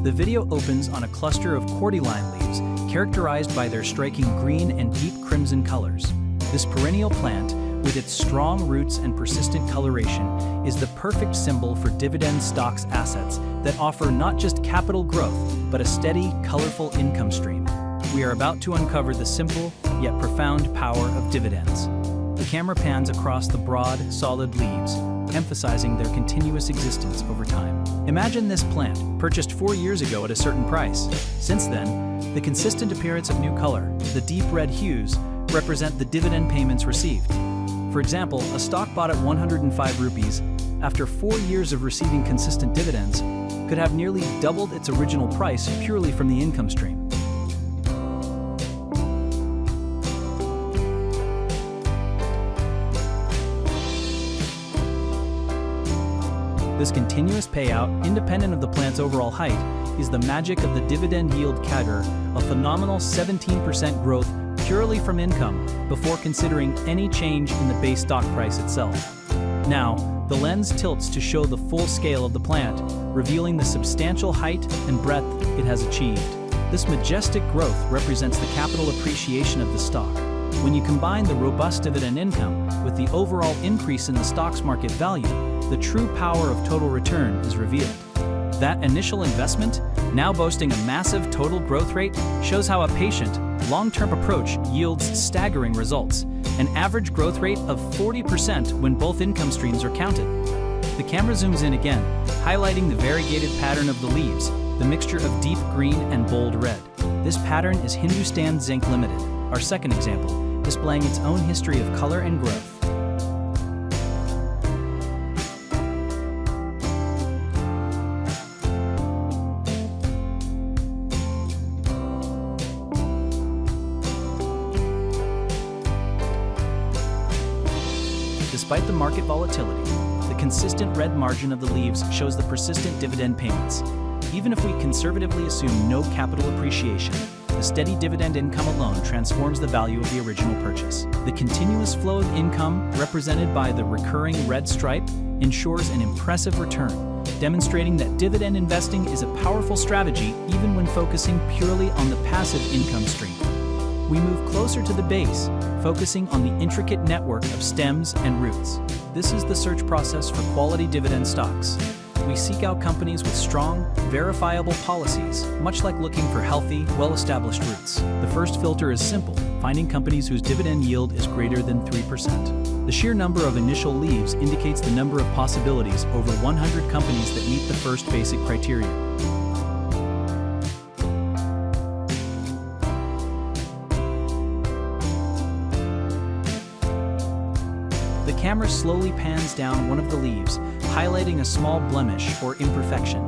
The video opens on a cluster of cordyline leaves, characterized by their striking green and deep crimson colors. This perennial plant, with its strong roots and persistent coloration, is the perfect symbol for dividend stocks assets that offer not just capital growth, but a steady, colorful income stream. We are about to uncover the simple, yet profound power of dividends. The camera pans across the broad, solid leaves, emphasizing their continuous existence over time. Imagine this plant, purchased 4 years ago at a certain price. Since then, the consistent appearance of new color, the deep red hues, represent the dividend payments received. For example, a stock bought at 105 rupees, after 4 years of receiving consistent dividends, could have nearly doubled its original price purely from the income stream. This continuous payout, independent of the plant's overall height, is the magic of the dividend yield CAGR, a phenomenal 17% growth purely from income before considering any change in the base stock price itself. Now, the lens tilts to show the full scale of the plant, revealing the substantial height and breadth it has achieved. This majestic growth represents the capital appreciation of the stock. When you combine the robust dividend income with the overall increase in the stock's market value, the true power of total return is revealed. That initial investment, now boasting a massive total growth rate, shows how a patient, long-term approach yields staggering results, an average growth rate of 40% when both income streams are counted. The camera zooms in again, highlighting the variegated pattern of the leaves, the mixture of deep green and bold red. This pattern is Hindustan Zinc Limited, our second example, displaying its own history of color and growth. Despite the market volatility, the consistent red margin of the leaves shows the persistent dividend payments. Even if we conservatively assume no capital appreciation, the steady dividend income alone transforms the value of the original purchase. The continuous flow of income, represented by the recurring red stripe, ensures an impressive return, demonstrating that dividend investing is a powerful strategy even when focusing purely on the passive income stream. We move closer to the base, focusing on the intricate network of stems and roots. This is the search process for quality dividend stocks. We seek out companies with strong, verifiable policies, much like looking for healthy, well-established roots. The first filter is simple, finding companies whose dividend yield is greater than 3%. The sheer number of initial leaves indicates the number of possibilities over 100 companies that meet the first basic criteria. The camera slowly pans down one of the leaves, highlighting a small blemish or imperfection.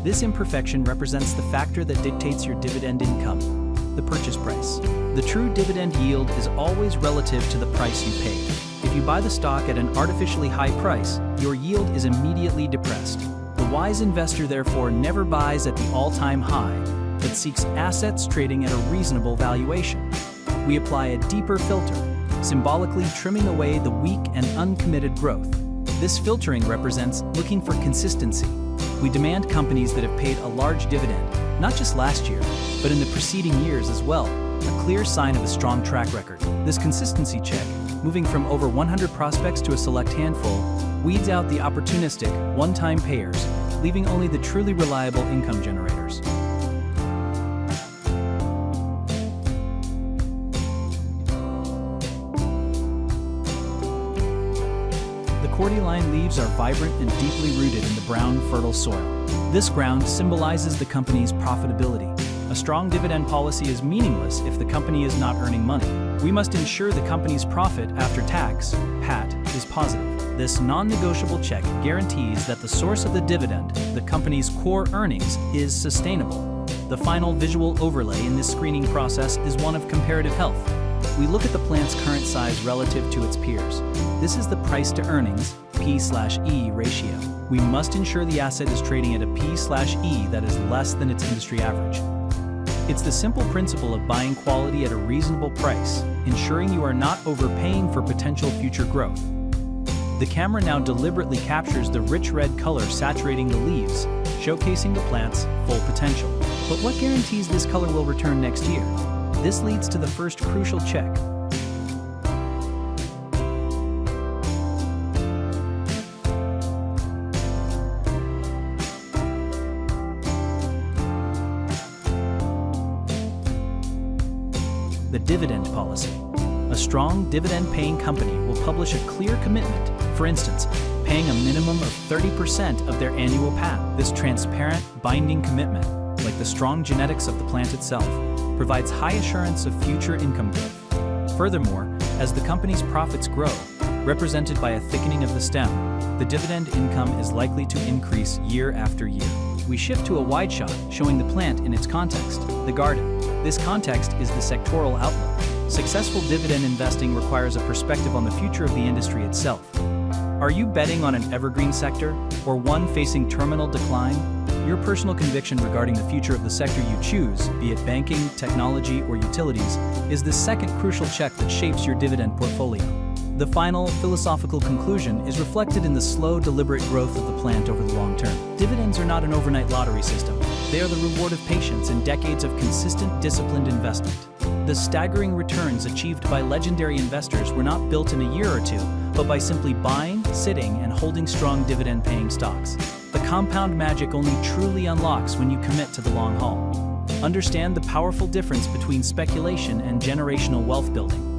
This imperfection represents the factor that dictates your dividend income, the purchase price. The true dividend yield is always relative to the price you paid. If you buy the stock at an artificially high price, your yield is immediately depressed. The wise investor therefore never buys at the all-time high, but seeks assets trading at a reasonable valuation. We apply a deeper filter, symbolically trimming away the weak and uncommitted growth. This filtering represents looking for consistency. We demand companies that have paid a large dividend, not just last year, but in the preceding years as well, a clear sign of a strong track record. This consistency check, moving from over 100 prospects to a select handful, weeds out the opportunistic, one-time payers, leaving only the truly reliable income generators. Cordyline leaves are vibrant and deeply rooted in the brown, fertile soil. This ground symbolizes the company's profitability. A strong dividend policy is meaningless if the company is not earning money. We must ensure the company's profit after tax, PAT, is positive. This non-negotiable check guarantees that the source of the dividend, the company's core earnings, is sustainable. The final visual overlay in this screening process is one of comparative health. We look at the plant's current size relative to its peers. This is the price to earnings, P/E ratio. We must ensure the asset is trading at a P/E that is less than its industry average. It's the simple principle of buying quality at a reasonable price, ensuring you are not overpaying for potential future growth. The camera now deliberately captures the rich red color saturating the leaves, showcasing the plant's full potential. But what guarantees this color will return next year? This leads to the first crucial check. The dividend policy. A strong dividend-paying company will publish a clear commitment, for instance, paying a minimum of 30% of their annual PAT. This transparent, binding commitment, like the strong genetics of the plant itself, provides high assurance of future income growth. Furthermore, as the company's profits grow, represented by a thickening of the stem, the dividend income is likely to increase year after year. We shift to a wide shot, showing the plant in its context, the garden. This context is the sectoral outlook. Successful dividend investing requires a perspective on the future of the industry itself. Are you betting on an evergreen sector, or one facing terminal decline? Your personal conviction regarding the future of the sector you choose, be it banking, technology, or utilities, is the second crucial check that shapes your dividend portfolio. The final, philosophical conclusion is reflected in the slow, deliberate growth of the plant over the long term. Dividends are not an overnight lottery system. They are the reward of patience and decades of consistent, disciplined investment. The staggering returns achieved by legendary investors were not built in a year or two, but by simply buying, sitting, and holding strong dividend-paying stocks. The compound magic only truly unlocks when you commit to the long haul. Understand the powerful difference between speculation and generational wealth building.